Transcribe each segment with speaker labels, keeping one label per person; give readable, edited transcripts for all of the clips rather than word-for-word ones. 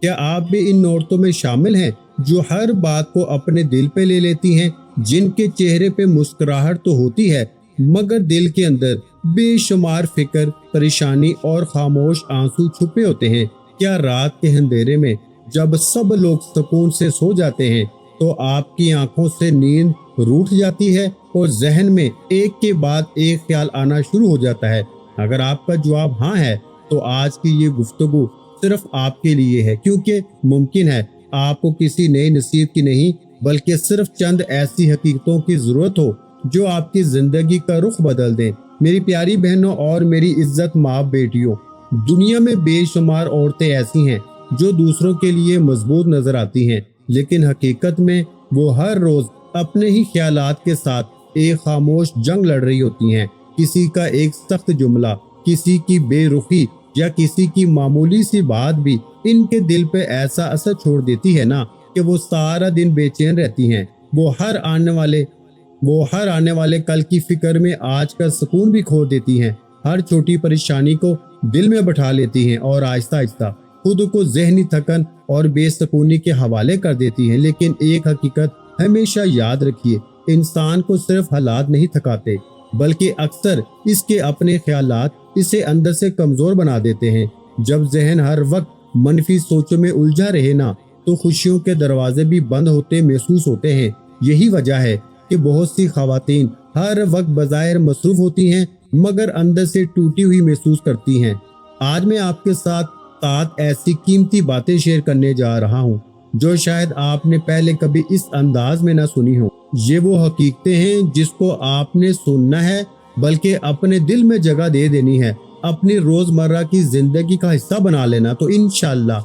Speaker 1: کیا آپ بھی ان عورتوں میں شامل ہیں جو ہر بات کو اپنے دل پہ لے لیتی ہیں، جن کے چہرے پہ مسکراہٹ تو ہوتی ہے مگر دل کے اندر بے شمار فکر، پریشانی اور خاموش آنسو چھپے ہوتے ہیں؟ کیا رات کے اندھیرے میں جب سب لوگ سکون سے سو جاتے ہیں تو آپ کی آنکھوں سے نیند روٹھ جاتی ہے اور ذہن میں ایک کے بعد ایک خیال آنا شروع ہو جاتا ہے؟ اگر آپ کا جواب ہاں ہے تو آج کی یہ گفتگو صرف آپ کے لیے ہے، کیونکہ ممکن ہے آپ کو کسی نئی نصیحت کی نہیں بلکہ صرف چند ایسی حقیقتوں کی ضرورت ہو جو آپ کی زندگی کا رخ بدل دیں۔ میری پیاری بہنوں اور میری عزت ماں بیٹیوں، دنیا میں بے شمار عورتیں ایسی ہیں جو دوسروں کے لیے مضبوط نظر آتی ہیں، لیکن حقیقت میں وہ ہر روز اپنے ہی خیالات کے ساتھ ایک خاموش جنگ لڑ رہی ہوتی ہیں۔ کسی کا ایک سخت جملہ، کسی کی بے رخی یا کسی کی معمولی سی بات بھی ان کے دل پہ ایسا اثر چھوڑ دیتی ہے نا کہ وہ سارا دن بے چین رہتی ہیں۔ وہ ہر آنے والے کل کی فکر میں آج کا سکون بھی کھو دیتی ہیں، ہر چھوٹی پریشانی کو دل میں بٹھا لیتی ہیں اور آہستہ آہستہ خود کو ذہنی تھکن اور بے سکونی کے حوالے کر دیتی ہیں۔ لیکن ایک حقیقت ہمیشہ یاد رکھیے، انسان کو صرف حالات نہیں تھکاتے بلکہ اکثر اس کے اپنے خیالات اسے اندر سے کمزور بنا دیتے ہیں۔ جب ذہن ہر وقت منفی سوچوں میں الجھا رہے نا تو خوشیوں کے دروازے بھی بند ہوتے محسوس ہوتے ہیں۔ یہی وجہ ہے کہ بہت سی خواتین ہر وقت بظاہر مصروف ہوتی ہیں مگر اندر سے ٹوٹی ہوئی محسوس کرتی ہیں۔ آج میں آپ کے ساتھ ایسی قیمتی باتیں شیئر کرنے جا رہا ہوں جو شاید آپ نے پہلے کبھی اس انداز میں نہ سنی ہو۔ یہ وہ حقیقتیں ہیں جس کو آپ نے سننا ہے بلکہ اپنے دل میں جگہ دے دینی ہے، اپنی روزمرہ کی زندگی کا حصہ بنا لینا، تو انشاءاللہ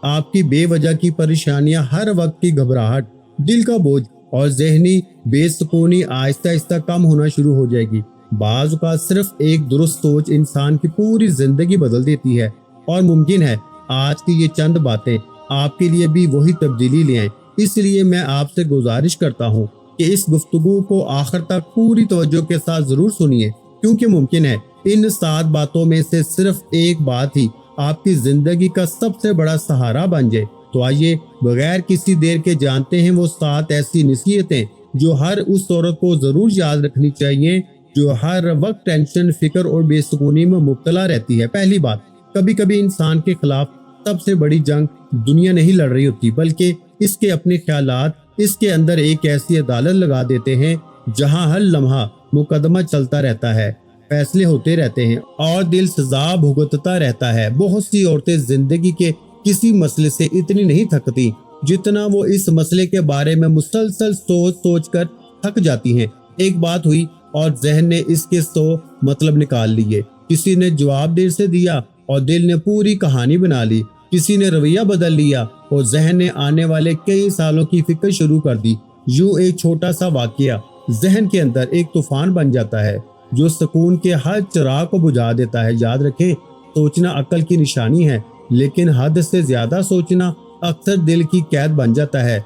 Speaker 1: آپ کی بے وجہ کی پریشانیاں، ہر وقت کی گھبراہٹ، دل کا بوجھ اور ذہنی بے سکونی آہستہ آہستہ کم ہونا شروع ہو جائے گی۔ بعض اوقات صرف ایک درست سوچ انسان کی پوری زندگی بدل دیتی ہے، اور ممکن ہے آج کی یہ چند باتیں آپ کے لیے بھی وہی تبدیلی لے آئیں۔ اس لیے میں آپ سے گزارش کرتا ہوں کہ اس گفتگو کو آخر تک پوری توجہ کے ساتھ ضرور سنیے، کیونکہ ممکن ہے ان 7 باتوں میں سے صرف ایک بات ہی آپ کی زندگی کا سب سے بڑا سہارا بن جائے۔ تو آئیے بغیر کسی دیر کے جانتے ہیں وہ 7 ایسی نصیحتیں جو ہر اس عورت کو ضرور یاد رکھنی چاہیے جو ہر وقت ٹینشن، فکر اور بے سکونی میں مبتلا رہتی ہے۔ پہلی بات، کبھی کبھی انسان کے خلاف سب سے بڑی جنگ دنیا نہیں لڑ رہی ہوتی بلکہ اس کے اپنے خیالات اس کے اندر ایک ایسی عدالت لگا دیتے ہیں جہاں ہر لمحہ مقدمہ چلتا رہتا ہے، فیصلے ہوتے رہتے ہیں اور دل سزا بھگتتا رہتا ہے۔ بہت سی عورتیں زندگی کے کسی مسئلے سے اتنی نہیں تھکتی جتنا وہ اس مسئلے کے بارے میں مسلسل سوچ کر تھک جاتی ہیں۔ ایک بات ہوئی اور ذہن نے اس کے 100 مطلب نکال لیے، کسی نے جواب دیر سے دیا اور دل نے پوری کہانی بنا لی، کسی نے رویہ بدل لیا اور ذہن نے آنے والے کئی سالوں کی فکر شروع کر دی۔ یوں ایک چھوٹا سا واقعہ ذہن کے اندر ایک طوفان بن جاتا ہے جو سکون کے ہر چراغ کو بجھا دیتا ہے۔ یاد رکھیں، سوچنا عقل کی نشانی ہے لیکن حد سے زیادہ سوچنا اکثر دل کی قید بن جاتا ہے۔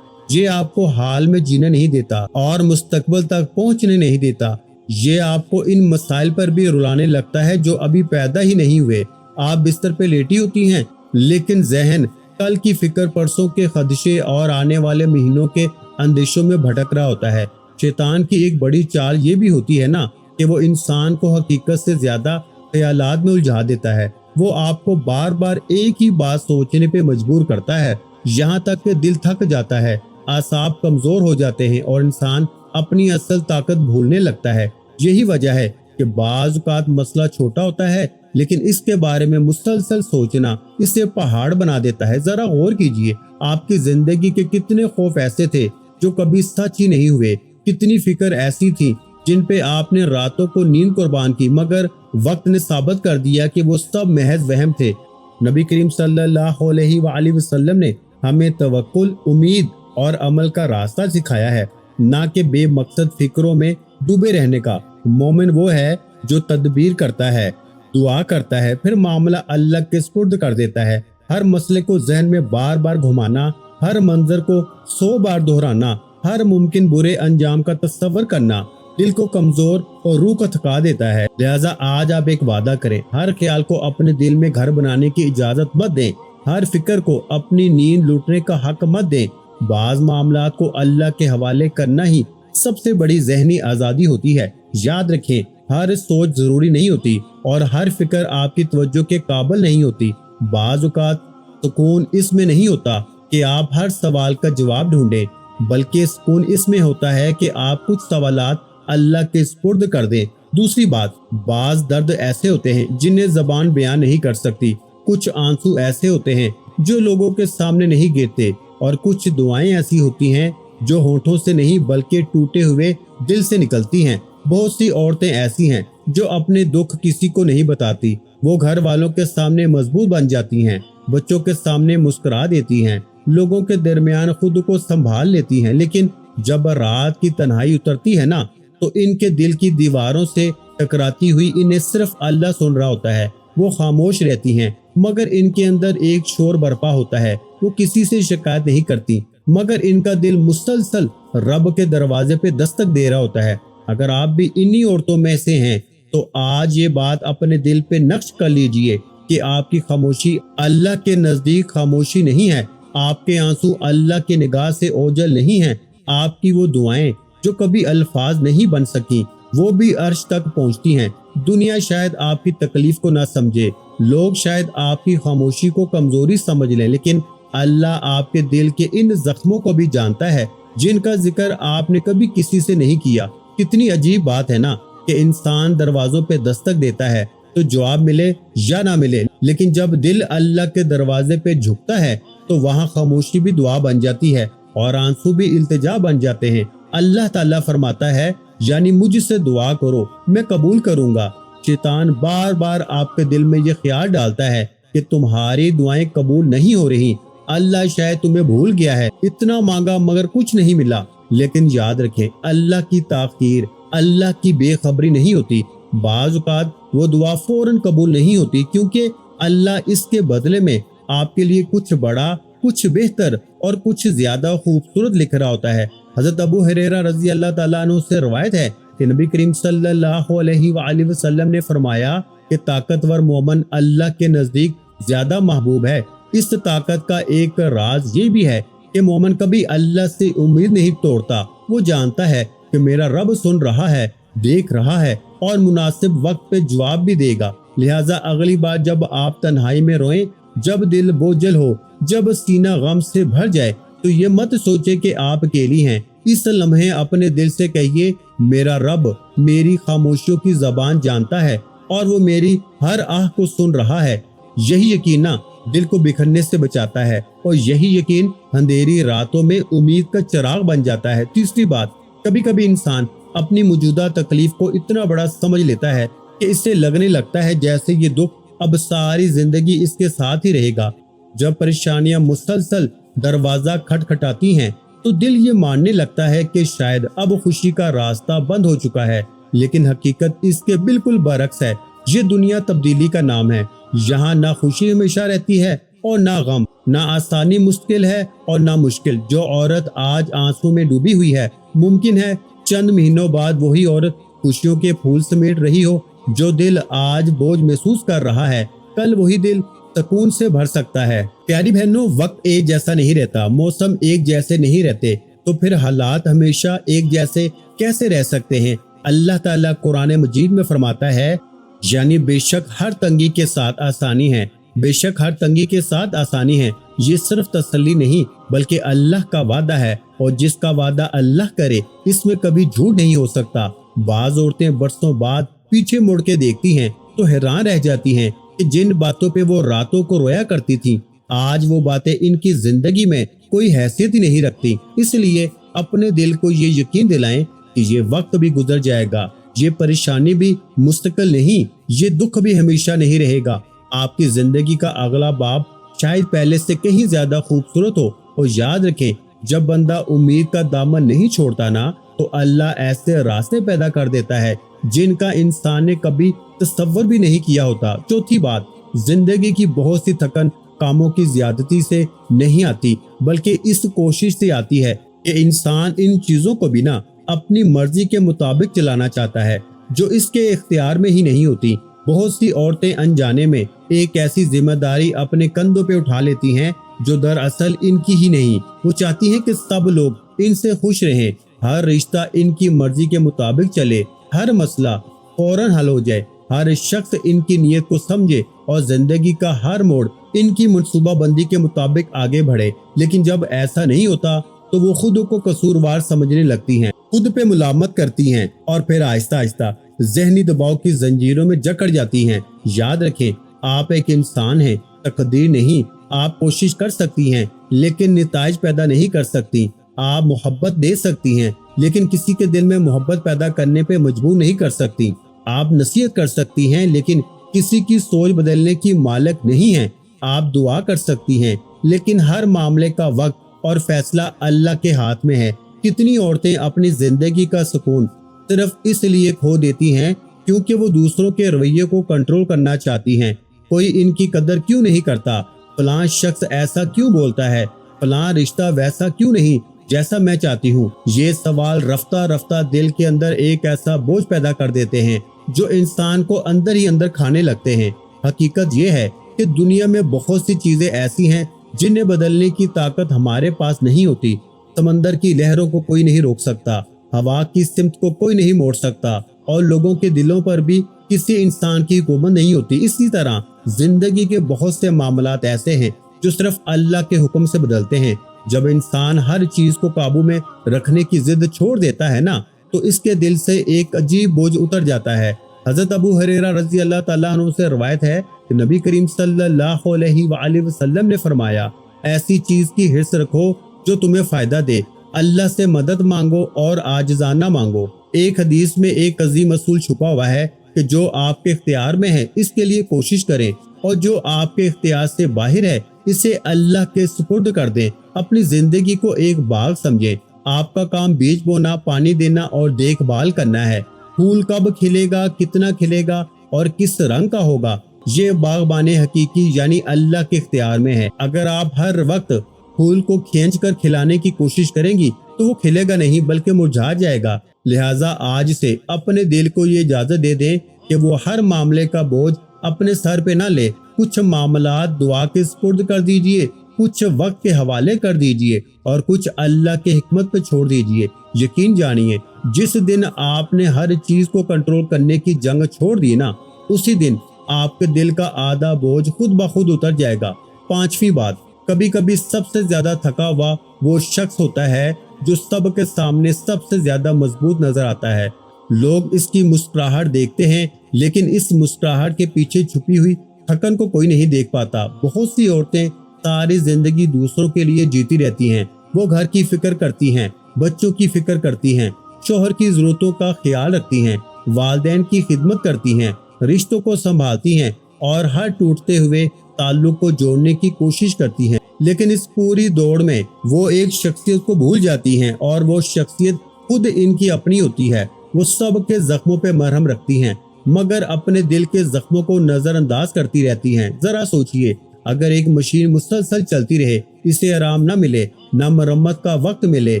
Speaker 1: یہ آپ کو حال میں جینے نہیں دیتا اور مستقبل تک پہنچنے نہیں دیتا، یہ آپ کو ان مسائل پر بھی رلانے لگتا ہے جو ابھی پیدا ہی نہیں ہوئے۔ آپ بستر پہ لیٹی ہوتی ہیں لیکن ذہن کل کی فکر، پرسوں کے خدشے اور آنے والے مہینوں کے اندیشوں میں بھٹک رہا ہوتا ہے۔ شیطان کی ایک بڑی چال یہ بھی ہوتی ہے نا کہ وہ انسان کو حقیقت سے زیادہ خیالات میں الجھا دیتا ہے۔ وہ آپ کو بار بار ایک ہی بات سوچنے پہ مجبور کرتا ہے، یہاں تک کہ دل تھک جاتا ہے، اعصاب کمزور ہو جاتے ہیں اور انسان اپنی اصل طاقت بھولنے لگتا ہے۔ یہی وجہ ہے کہ بعض اوقات مسئلہ چھوٹا ہوتا ہے لیکن اس کے بارے میں مسلسل سوچنا اسے پہاڑ بنا دیتا ہے۔ ذرا غور کیجئے، آپ کی زندگی کے کتنے خوف ایسے تھے جو کبھی سچ ہی نہیں ہوئے، کتنی فکر ایسی تھی جن پہ آپ نے راتوں کو نیند قربان کی مگر وقت نے ثابت کر دیا کہ وہ سب محض وہم تھے۔ نبی کریم صلی اللہ علیہ وآلہ وسلم نے ہمیں توکل، امید اور عمل کا راستہ سکھایا ہے، نہ کہ بے مقصد فکروں میں ڈوبے رہنے کا۔ مومن وہ ہے جو تدبیر کرتا ہے، دعا کرتا ہے، پھر معاملہ اللہ کے سپرد کر دیتا ہے۔ ہر مسئلے کو ذہن میں بار بار گھمانا، ہر منظر کو 100 بار دہرانا، ہر ممکن برے انجام کا تصور کرنا دل کو کمزور اور روح کو تھکا دیتا ہے۔ لہٰذا آج آپ ایک وعدہ کریں، ہر خیال کو اپنے دل میں گھر بنانے کی اجازت مت دیں، हर फिक्र को अपनी नींद लूटने का हक मत दें। बाज मामलात को अल्लाह के हवाले करना ही सबसे बड़ी ज़हनी आज़ादी होती है। याद रखें, हर सोच ज़रूरी नहीं होती और हर फिक्र आपकी तवज्जो के काबिल नहीं होती। बाज़ औक़ात सुकून इसमें नहीं होता कि आप हर सवाल का जवाब ढूंढें, बल्कि सुकून इसमें होता है कि आप कुछ सवालात अल्लाह के सुपुर्द कर दें। दूसरी बात, बाज़ दर्द ऐसे होते हैं जिन्हें ज़बान बयान नहीं कर सकती। कुछ आंसू ऐसे होते हैं जो लोगों के सामने नहीं गिरते, और कुछ दुआएं ऐसी होती हैं जो होठों से नहीं बल्कि टूटे हुए दिल से निकलती हैं। बहुत सी औरतें ऐसी हैं जो अपने दुख किसी को नहीं बताती। वो घर वालों के सामने मजबूत बन जाती हैं, बच्चों के सामने मुस्कुरा देती हैं, लोगों के दरमियान खुद को संभाल लेती हैं, लेकिन जब रात की तन्हाई उतरती है ना, तो इनके दिल की दीवारों से टकराती हुई इन्हें सिर्फ अल्लाह सुन रहा होता है। वो खामोश रहती हैं, मगर इनके अंदर एक शोर बरपा होता है। वो किसी से शिकायत नहीं करती, मगर इनका दिल मुसलसल रब के दरवाजे पे दस्तक दे रहा होता है। अगर आप भी इन्हीं औरतों में से हैं, तो आज ये बात अपने दिल पे नक्श कर लीजिए कि आपकी खामोशी अल्लाह के नजदीक खामोशी नहीं है। आपके आंसू अल्लाह की निगाह से ओझल नहीं हैं। आपकी वो दुआएं जो कभी अल्फाज नहीं बन सकी, वो भी अर्श तक पहुंचती हैं। दुनिया शायद आपकी तकलीफ को ना समझे, लोग शायद आपकी खामोशी को कमजोरी समझ लें, लेकिन अल्लाह आपके दिल के इन जख्मों को भी जानता है जिनका जिक्र आपने कभी किसी से नहीं किया। कितनी अजीब बात है ना कि इंसान दरवाजों पे दस्तक देता है तो जवाब मिले या ना मिले, लेकिन जब दिल अल्लाह के दरवाजे पे झुकता है तो वहाँ खामोशी भी दुआ बन जाती है और आंसू भी इल्तिजा बन जाते हैं। अल्लाह ताला फरमाता है, यानी मुझसे दुआ करो मैं कबूल करूंगा। शैतान बार बार आपके दिल में ये ख्याल डालता है कि तुम्हारी दुआएं कबूल नहीं हो रही, अल्लाह शायद तुम्हें भूल गया है, इतना मांगा मगर कुछ नहीं मिला। लेकिन याद रखें, अल्लाह की ताखीर, अल्लाह की बेखबरी नहीं होती। बाज़ औक़ात वो दुआ फौरन कबूल नहीं होती, क्योंकि अल्लाह इसके बदले में आपके लिए कुछ बड़ा, कुछ बेहतर और कुछ ज्यादा खूबसूरत लिख रहा होता है। हजरत अबू हुरैरा रज़ी अल्लाह ताला अन्हु से रवायत है कि नबी करीम सल्लल्लाहु अलैहि वसल्लम ने फरमाया कि ताकतवर मोमन अल्लाह के नजदीक ज्यादा महबूब है। इस ताकत का एक राज ये भी है कि मोमन कभी अल्लाह से उम्मीद नहीं तोड़ता। वो जानता है कि मेरा रब सुन रहा है, देख रहा है और मुनासिब वक्त पे जवाब भी देगा। लिहाजा अगली बार जब आप तन्हाई में रोएं, जब दिल बोझल हो, जब सीना गम से भर जाए, तो ये मत सोचे कि आप अकेली हैं। इस लम्हे अपने दिल से कहिए, मेरा रब मेरी खामोशियों की जबान जानता है और वो मेरी हर आह को सुन रहा है। यही यकीन ना दिल को बिखरने से बचाता है और यही यकीन अंधेरी रातों में उम्मीद का चिराग बन जाता है। तीसरी बात, कभी कभी इंसान अपनी मौजूदा तकलीफ को इतना बड़ा समझ लेता है कि इससे लगने लगता है जैसे ये दुख अब सारी जिंदगी इसके साथ ही रहेगा। जब परेशानियां मुसलसल दरवाजा खटखटाती हैं, तो दिल ये मानने लगता है कि शायद अब खुशी का रास्ता बंद हो चुका है, लेकिन हकीकत इसके बिल्कुल बरक्स है। ये दुनिया तब्दीली का नाम है। यहाँ ना खुशी हमेशा रहती है और ना गम, ना आसानी मुश्किल है और ना मुश्किल। जो औरत आज आंसू में डूबी हुई है, मुमकिन है चंद महीनों बाद वही औरत खुशियों के फूल समेट रही हो। जो दिल आज बोझ महसूस कर रहा है, कल वही दिल सुकून से भर सकता है। प्यारी बहनों, वक्त एक जैसा नहीं रहता, मौसम एक जैसे नहीं रहते, तो फिर हालात हमेशा एक जैसे कैसे रह सकते हैं? अल्लाह ताला कुरान मजीद में फरमाता है, यानी बेशक हर तंगी के साथ आसानी है, बेशक हर तंगी के साथ आसानी है। ये सिर्फ तसल्ली नहीं बल्कि अल्लाह का वादा है, और जिसका वादा अल्लाह करे इसमें कभी झूठ नहीं हो सकता। बाज औरतें बरसों बाद पीछे मुड़ के देखती हैं तो हैरान रह जाती हैं कि जिन बातों पे वो रातों को रोया करती थी, आज वो बातें इनकी जिंदगी में कोई हैसियत ही नहीं रखती। इसलिए अपने दिल को ये यकीन दिलाएं कि ये वक्त भी गुजर जाएगा, ये परेशानी भी मुस्तकिल नहीं, ये दुख भी हमेशा नहीं रहेगा। आपकी जिंदगी का अगला बाब शायद पहले से कहीं ज्यादा खूबसूरत हो। और याद रखें, जब बंदा उम्मीद का दामन नहीं छोड़ता ना, तो अल्लाह ऐसे रास्ते पैदा कर देता है जिनका इंसान ने कभी तसव्वुर भी नहीं किया होता। चौथी बात, जिंदगी की बहुत सी थकन कामों की ज्यादती से नहीं आती, बल्कि इस कोशिश से आती है कि इंसान इन चीजों को भी ना अपनी मर्जी के मुताबिक चलाना चाहता है, जो इसके इख्तियार में ही नहीं होती। बहुत सी औरतें अनजाने में एक ऐसी जिम्मेदारी अपने कंधों पे उठा लेती हैं जो दरअसल इनकी ही नहीं। वो चाहती हैं कि सब लोग इनसे खुश रहें, हर रिश्ता इनकी मर्जी के मुताबिक चले, हर मसला फौरन हल हो जाए, हर शख्स इनकी नीयत को समझे और जिंदगी का हर मोड़ इनकी मनसूबाबंदी के मुताबिक आगे बढ़े। लेकिन जब ऐसा नहीं होता तो वो खुद को कसूरवार समझने लगती हैं, खुद पे मुलामत करती हैं और फिर आहिस्ता आहिस्ता जहनी दबाव की जंजीरों में जकड़ जाती हैं। याद रखें, आप एक इंसान हैं, तकदीर नहीं। आप कोशिश कर सकती हैं लेकिन नताइज पैदा नहीं कर सकती। आप मोहब्बत दे सकती हैं लेकिन किसी के दिल में मोहब्बत पैदा करने पे मजबूर नहीं कर सकती। आप नसीहत कर सकती हैं लेकिन किसी की सोच बदलने की मालिक नहीं हैं। आप दुआ कर सकती हैं लेकिन हर मामले का वक्त और फैसला अल्लाह के हाथ में है। कितनी औरतें अपनी जिंदगी का सुकून सिर्फ इसलिए खो देती हैं क्योंकि वो दूसरों के रवैये को कंट्रोल करना चाहती हैं। कोई इनकी कदर क्यों नहीं करता, फलां शख्स ऐसा क्यों बोलता है, फलां रिश्ता वैसा क्यों नहीं जैसा मैं चाहती हूँ। ये सवाल रफ्ता रफ्ता दिल के अंदर एक ऐसा बोझ पैदा कर देते हैं जो इंसान को अंदर ही अंदर खाने लगते हैं। हकीकत ये है कि दुनिया में बहुत सी चीजें ऐसी हैं जिन्हें बदलने की ताकत हमारे पास नहीं होती। समंदर की लहरों को कोई नहीं रोक सकता, हवा की सिमत को कोई नहीं मोड़ सकता और लोगों के दिलों पर भी किसी इंसान की हुकूमत नहीं होती। इसी तरह जिंदगी के बहुत से मामलात ऐसे हैं जो सिर्फ अल्लाह के हुक्म से बदलते हैं। जब इंसान हर चीज को काबू में रखने की जिद छोड़ देता है ना, तो इसके दिल से एक अजीब बोझ उतर जाता है। हजरत अबू हुरैरा रज़ी अल्लाह ताला अन्हु से रवायत है कि नबी करीम सल्लल्लाहु अलैहि वसल्लम ने फरमाया, ऐसी चीज की हिर्स रखो जो तुम्हें फायदा दे, अल्लाह से मदद मांगो और आजिज़ाना मांगो। एक हदीस में एक अजीम असूल छुपा हुआ है कि जो आपके इख्तियार में है इसके लिए कोशिश करें और जो आपके इख्तियार से बाहर है इसे अल्लाह के सुपुर्द कर दें। अपनी जिंदगी को एक बाग समझें। आपका काम बीज बोना, पानी देना और देखभाल करना है। फूल कब खिलेगा, कितना खिलेगा और किस रंग का होगा, ये बागबानी हकीकी यानी अल्लाह के इख्तियार में है। अगर आप हर वक्त फूल को खींच कर खिलाने की कोशिश करेंगी तो वो खिलेगा नहीं बल्कि मुरझा जाएगा। लिहाजा आज से अपने दिल को ये इजाजत दे दें कि वो हर मामले का बोझ अपने सर पे ना ले। कुछ मामलात दुआ के सुपुर्द कर दीजिए, कुछ वक्त के हवाले कर दीजिए और कुछ अल्लाह के हिकमत पे छोड़ दीजिए। यकीन जानिए, जिस दिन आपने हर चीज को कंट्रोल करने की जंग छोड़ दी ना, उसी दिन आपके दिल का आधा बोझ खुद ब खुद उतर जाएगा। पांचवी बात, कभी कभी सबसे ज्यादा थका हुआ वो शख्स होता है जो सबके सामने सबसे ज्यादा मजबूत नजर आता है। लोग इसकी मुस्कुराहट देखते हैं लेकिन इस मुस्कुराहट के पीछे छुपी हुई थकन को कोई नहीं देख पाता। बहुत सी औरतें सारी जिंदगी दूसरों के लिए जीती रहती हैं। वो घर की फिक्र करती हैं, बच्चों की फिक्र करती हैं, शोहर की जरूरतों का ख्याल रखती हैं, वालिदैन की खिदमत करती हैं, रिश्तों को संभालती हैं और हर टूटते हुए ताल्लुक को जोड़ने की कोशिश करती हैं। लेकिन इस पूरी दौड़ में वो एक शख्सियत को भूल जाती हैं और वो शख्सियत खुद इनकी अपनी होती है। वो सब के जख्मों पे मरहम रखती हैं मगर अपने दिल के जख्मों को नजरअंदाज करती रहती हैं। जरा सोचिए, अगर एक मशीन मुसलसल चलती रहे, इसे आराम न मिले, न मरम्मत का वक्त मिले,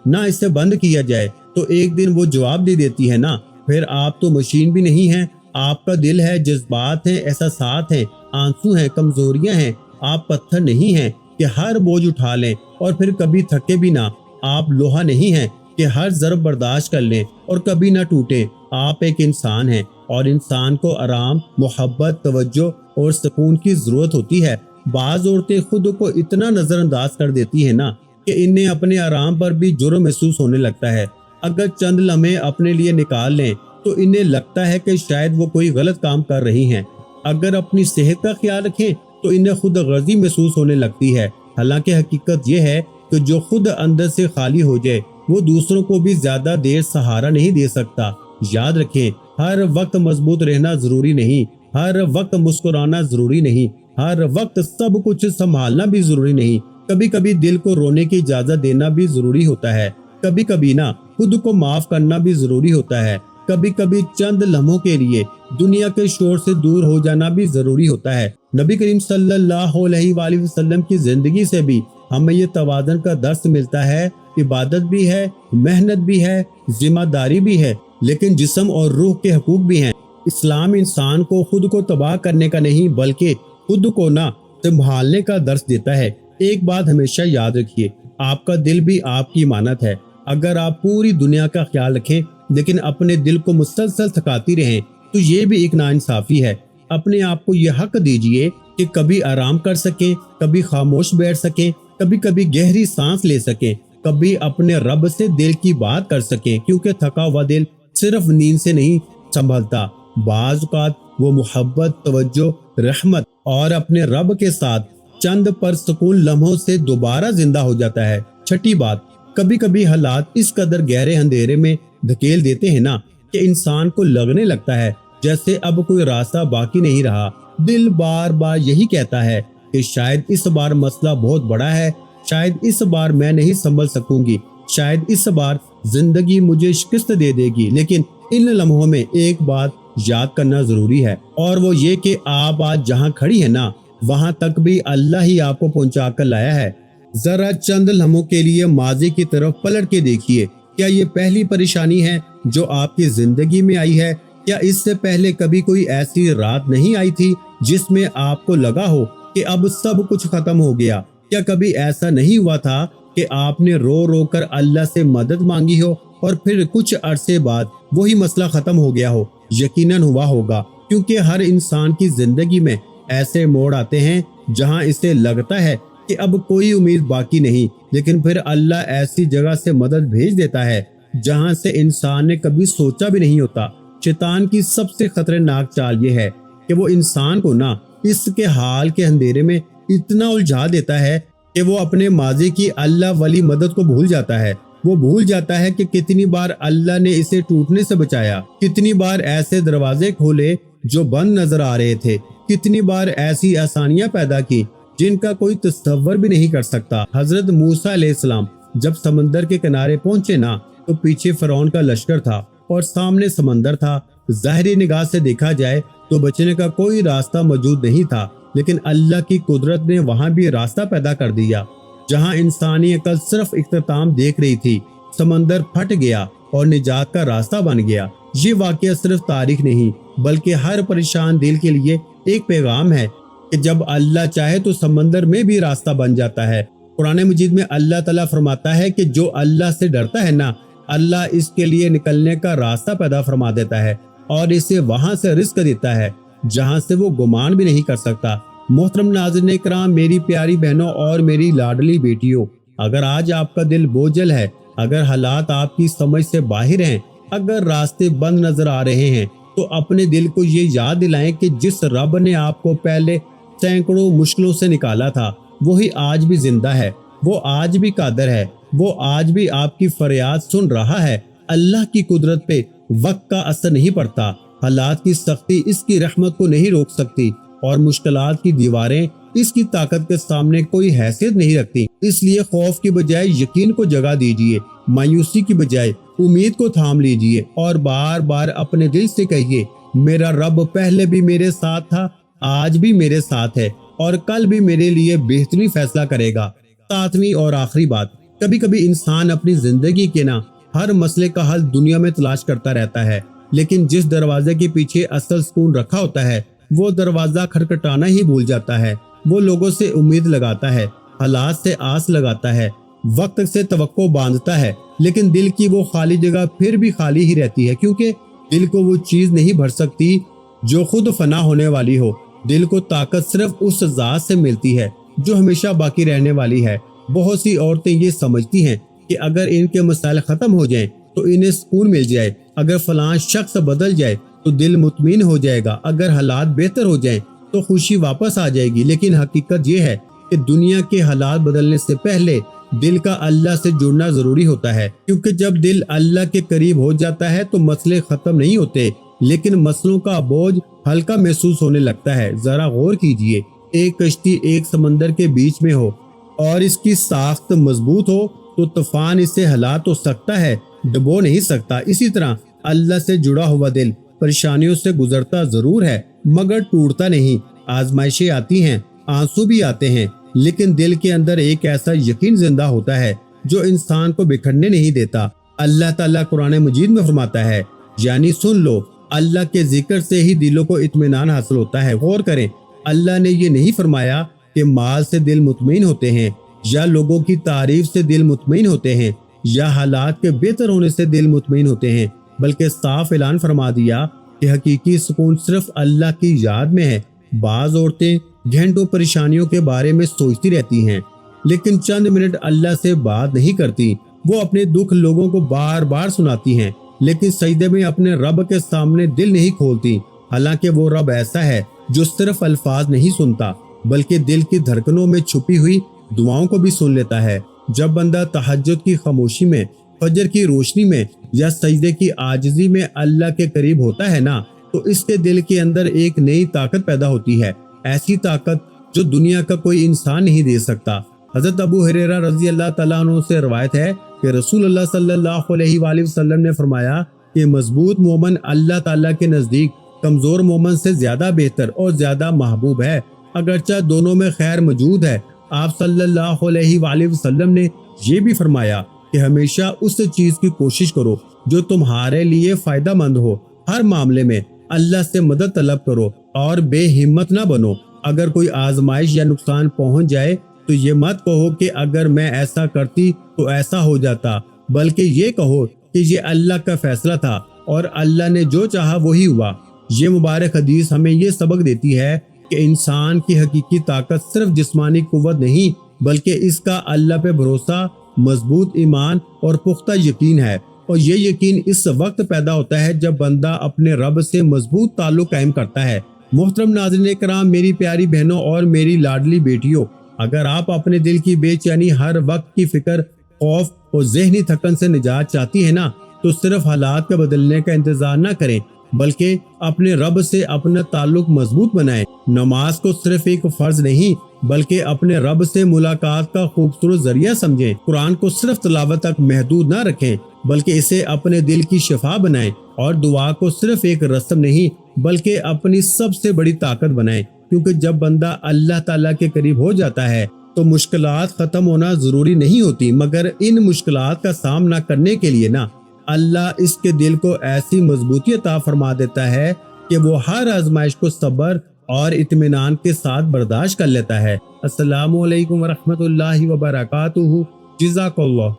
Speaker 1: न इसे बंद किया जाए, तो एक दिन वो जवाब दे देती है ना, फिर आप तो मशीन भी नहीं हैं, आपका दिल है, जज्बात हैं, एहसासात हैं, आंसू हैं, कमजोरियां हैं। आप पत्थर नहीं हैं कि हर बोझ उठा लें और फिर कभी थके भी ना। आप लोहा नहीं हैं कि हर ज़र्ब बर्दाश्त कर लें और कभी ना टूटे। आप एक इंसान हैं और इंसान को आराम, मोहब्बत, तवज्जो और सुकून की जरूरत होती है। बाज औरतें खुद को इतना नजरअंदाज कर देती है ना कि इन्हें अपने आराम पर भी जुर्म महसूस होने लगता है। अगर चंद लम्हे अपने लिए निकाल लें तो इन्हें लगता है कि शायद वो कोई गलत काम कर रही हैं। अगर अपनी सेहत का ख्याल रखें तो इन्हें खुद गर्जी महसूस होने लगती है। हालांकि हकीकत यह है कि जो खुद अंदर से खाली हो जाए वो दूसरों को भी ज्यादा देर सहारा नहीं दे सकता। याद रखें, हर वक्त मजबूत रहना जरूरी नहीं, हर वक्त मुस्कुराना जरूरी नहीं, हर वक्त सब कुछ संभालना भी जरूरी नहीं। कभी कभी दिल को रोने की इजाजत देना भी जरूरी होता है। कभी कभी ना खुद को माफ करना भी जरूरी होता है। कभी कभी चंद लम्हों के लिए दुनिया के शोर से दूर हो जाना भी जरूरी होता है। नबी करीम सल्लल्लाहु अलैहि वसल्लम की जिंदगी से भी हमें ये तवाज़ुन का दर्स मिलता है। इबादत भी है, मेहनत भी है, जिम्मेदारी भी है, लेकिन जिस्म और रूह के हकूक भी हैं। इस्लाम इंसान को खुद को तबाह करने का नहीं बल्कि खुद को ना संभालने का दर्स देता है। एक बात हमेशा याद रखिए, आपका दिल भी आपकी अमानत है। अगर आप पूरी दुनिया का ख्याल रखें लेकिन अपने दिल को मुसलसल थकाती रहें तो ये भी एक नाइंसाफी है। अपने आप को यह हक दीजिए कि कभी आराम कर सकें, कभी खामोश बैठ सकें, कभी कभी गहरी सांस ले सकें, कभी अपने रब से दिल की बात कर सकें, क्योंकि थका हुआ दिल सिर्फ नींद से नहीं संभलता। बाज़ औक़ात वो मोहब्बत, तवज्जो, रहमत और अपने रब के साथ चंद पर सुकून लम्हों से दोबारा जिंदा हो जाता है। छठी बात, कभी कभी हालात इस कदर गहरे अंधेरे में धकेल देते हैं ना कि इंसान को लगने लगता है जैसे अब कोई रास्ता बाकी नहीं रहा। दिल बार बार यही कहता है कि शायद इस बार मसला बहुत बड़ा है, शायद इस बार मैं नहीं संभल सकूंगी, शायद इस बार जिंदगी मुझे शिकस्त दे देगी। लेकिन इन लम्हों में एक बात याद करना जरूरी है, और वो ये कि आप आज जहाँ खड़ी है ना वहां तक भी अल्लाह ही आपको पहुंचा कर लाया है। जरा चंद लम्हों के लिए माजी की तरफ पलट के देखिए। क्या ये पहली परेशानी है जो आपकी जिंदगी में आई है? क्या इससे पहले कभी कोई ऐसी रात नहीं आई थी जिसमें आपको लगा हो कि अब सब कुछ खत्म हो गया? क्या कभी ऐसा नहीं हुआ था कि आपने रो रो कर अल्लाह से मदद मांगी हो और फिर कुछ अरसे बाद वही मसला खत्म हो गया हो? यकीनन हुआ होगा, क्योंकि हर इंसान की जिंदगी में ऐसे मोड़ आते हैं जहां इसे लगता है कि अब कोई उम्मीद बाकी नहीं, लेकिन फिर अल्लाह ऐसी जगह से मदद भेज देता है जहां से इंसान ने कभी सोचा भी नहीं होता। शैतान की सबसे खतरनाक चाल ये है कि वो इंसान को ना इसके हाल के अंधेरे में इतना उलझा देता है कि वो अपने माजी की अल्लाह वाली मदद को भूल जाता है। वो भूल जाता है कि कितनी बार अल्लाह ने इसे टूटने से बचाया, कितनी बार ऐसे दरवाजे खोले जो बंद नजर आ रहे थे, कितनी बार ऐसी आसानियां पैदा की जिनका कोई तस्वर भी नहीं कर सकता। हजरत मूसा अलैहिस्सलाम जब समंदर के किनारे पहुंचे ना तो पीछे फिरौन का लश्कर था और सामने समंदर था। ज़ाहिरी निगाह से देखा जाए तो बचने का कोई रास्ता मौजूद नहीं था, लेकिन अल्लाह की कुदरत ने वहां भी रास्ता पैदा कर दिया। जहां इंसानी अकल सिर्फ इख्तिताम देख रही थी, समंदर फट गया और निजात का रास्ता बन गया। ये वाकया सिर्फ तारीख नहीं बल्कि हर परेशान दिल के लिए एक पैगाम है कि जब अल्लाह चाहे तो समंदर में भी रास्ता बन जाता है। कुरान मजीद में अल्लाह ताला फरमाता है कि जो अल्लाह से डरता है ना, अल्लाह इसके लिए निकलने का रास्ता पैदा फरमा देता है और इसे वहां से रिस्क देता है जहां से वो गुमान भी नहीं कर सकता। मोहतरम नाज़रीन इकराम, मेरी प्यारी बहनों और मेरी लाडली बेटियों, अगर आज आपका दिल बोझल है, अगर हालात आपकी समझ से बाहर हैं, अगर रास्ते बंद नजर आ रहे हैं, तो अपने दिल को ये याद दिलाएं कि जिस रब ने आपको पहले सैकड़ों मुश्किलों से निकाला था वही आज भी जिंदा है, वो आज भी कादर है, वो आज भी आपकी फरियाद सुन रहा है। अल्लाह की कुदरत पे वक्त का असर नहीं पड़ता, हालात की सख्ती इसकी रहमत को नहीं रोक सकती और मुश्किलात की दीवारें इसकी ताकत के सामने कोई हैसियत नहीं रखती। इसलिए खौफ की बजाय यकीन को जगह दीजिए, मायूसी की बजाय उम्मीद को थाम लीजिए और बार बार अपने दिल से कहिए, मेरा रब पहले भी मेरे साथ था, आज भी मेरे साथ है और कल भी मेरे लिए बेहतरीन फैसला करेगा। सातवीं और आखिरी बात, कभी कभी इंसान अपनी जिंदगी के ना हर मसले का हल दुनिया में तलाश करता रहता है, लेकिन जिस दरवाजे के पीछे असल सुकून रखा होता है वो दरवाजा खटखटाना ही भूल जाता है। वो लोगों से उम्मीद लगाता है, हालात से आस लगाता है, वक्त से तवक्को बांधता है, लेकिन दिल की वो खाली जगह फिर भी खाली ही रहती है, क्योंकि दिल को वो चीज नहीं भर सकती जो खुद फना होने वाली हो। दिल को ताकत सिर्फ उस ज़ात से मिलती है जो हमेशा बाकी रहने वाली है। बहुत सी औरतें ये समझती हैं कि अगर इनके मसाइल खत्म हो जाएं तो इन्हें सुकून मिल जाए, अगर फलां शख्स बदल जाए तो दिल मुतमईन हो जाएगा, अगर हालात बेहतर हो जाएं तो खुशी वापस आ जाएगी। लेकिन हकीकत ये है कि दुनिया के हालात बदलने से पहले दिल का अल्लाह से जुड़ना जरूरी होता है, क्योंकि जब दिल अल्लाह के करीब हो जाता है तो मसले खत्म नहीं होते, लेकिन मसलों का बोझ हल्का महसूस होने लगता है। जरा गौर कीजिए, एक कश्ती एक समंदर के बीच में हो और इसकी साख्त मजबूत हो तो तूफान इसे हिला तो सकता है, डुबो नहीं सकता। इसी तरह अल्लाह से जुड़ा हुआ दिल परेशानियों से गुजरता जरूर है मगर टूटता नहीं। आजमाइशें आती हैं, आंसू भी आते हैं, लेकिन दिल के अंदर एक ऐसा यकीन जिंदा होता है जो इंसान को बिखरने नहीं देता। अल्लाह ताला कुरान मजीद में फरमाता है, यानी सुन लो, अल्लाह के जिक्र से ही दिलों को इत्मीनान हासिल होता है। गौर करें, اللہ نے یہ نہیں فرمایا کہ مال سے دل مطمئن ہوتے ہیں یا لوگوں کی تعریف سے دل مطمئن ہوتے ہیں یا حالات کے بہتر ہونے سے دل مطمئن ہوتے ہیں، بلکہ صاف اعلان فرما دیا کہ حقیقی سکون صرف اللہ کی یاد میں ہے۔ بعض عورتیں گھنٹوں پریشانیوں کے بارے میں سوچتی رہتی ہیں لیکن چند منٹ اللہ سے بات نہیں کرتی۔ وہ اپنے دکھ لوگوں کو بار بار سناتی ہیں لیکن سجدے میں اپنے رب کے سامنے دل نہیں کھولتی، حالانکہ وہ رب ایسا ہے جو صرف الفاظ نہیں سنتا بلکہ دل کی دھڑکنوں میں چھپی ہوئی دعاؤں کو بھی سن لیتا ہے۔ جب بندہ تہجد کی خاموشی میں، فجر کی روشنی میں یا سجدے کی عاجزی میں اللہ کے قریب ہوتا ہے نا، تو اس کے دل کے اندر ایک نئی طاقت پیدا ہوتی ہے، ایسی طاقت جو دنیا کا کوئی انسان نہیں دے سکتا۔ حضرت ابو ہریرہ رضی اللہ تعالیٰ عنہ سے روایت ہے کہ رسول اللہ صلی اللہ علیہ وآلہ وسلم نے فرمایا کہ مضبوط مومن اللہ تعالیٰ کے نزدیک کمزور مومن سے زیادہ بہتر اور زیادہ محبوب ہے، اگرچہ دونوں میں خیر موجود ہے۔ آپ صلی اللہ علیہ وآلہ وسلم نے یہ بھی فرمایا کہ ہمیشہ اس چیز کی کوشش کرو جو تمہارے لیے فائدہ مند ہو، ہر معاملے میں اللہ سے مدد طلب کرو اور بے ہمت نہ بنو۔ اگر کوئی آزمائش یا نقصان پہنچ جائے تو یہ مت کہو کہ اگر میں ایسا کرتی تو ایسا ہو جاتا، بلکہ یہ کہو کہ یہ اللہ کا فیصلہ تھا اور اللہ نے جو چاہا وہی ہوا۔ یہ مبارک حدیث ہمیں یہ سبق دیتی ہے کہ انسان کی حقیقی طاقت صرف جسمانی قوت نہیں بلکہ اس کا اللہ پہ بھروسہ، مضبوط ایمان اور پختہ یقین ہے، اور یہ یقین اس وقت پیدا ہوتا ہے جب بندہ اپنے رب سے مضبوط تعلق قائم کرتا ہے۔ محترم ناظرین کرام، میری پیاری بہنوں اور میری لاڈلی بیٹیوں، اگر آپ اپنے دل کی بے چینی، ہر وقت کی فکر، خوف اور ذہنی تھکن سے نجات چاہتی ہے نا، تو صرف حالات کا بدلنے کا انتظار نہ کریں بلکہ اپنے رب سے اپنا تعلق مضبوط بنائیں۔ نماز کو صرف ایک فرض نہیں بلکہ اپنے رب سے ملاقات کا خوبصورت ذریعہ سمجھیں۔ قرآن کو صرف تلاوت تک محدود نہ رکھیں بلکہ اسے اپنے دل کی شفا بنائیں، اور دعا کو صرف ایک رسم نہیں بلکہ اپنی سب سے بڑی طاقت بنائیں، کیونکہ جب بندہ اللہ تعالیٰ کے قریب ہو جاتا ہے تو مشکلات ختم ہونا ضروری نہیں ہوتی، مگر ان مشکلات کا سامنا کرنے کے لیے نا اللہ اس کے دل کو ایسی مضبوطی عطا فرما دیتا ہے کہ وہ ہر آزمائش کو صبر اور اطمینان کے ساتھ برداشت کر لیتا ہے۔ السلام علیکم ورحمۃ اللہ وبرکاتہ۔ جزاک اللہ۔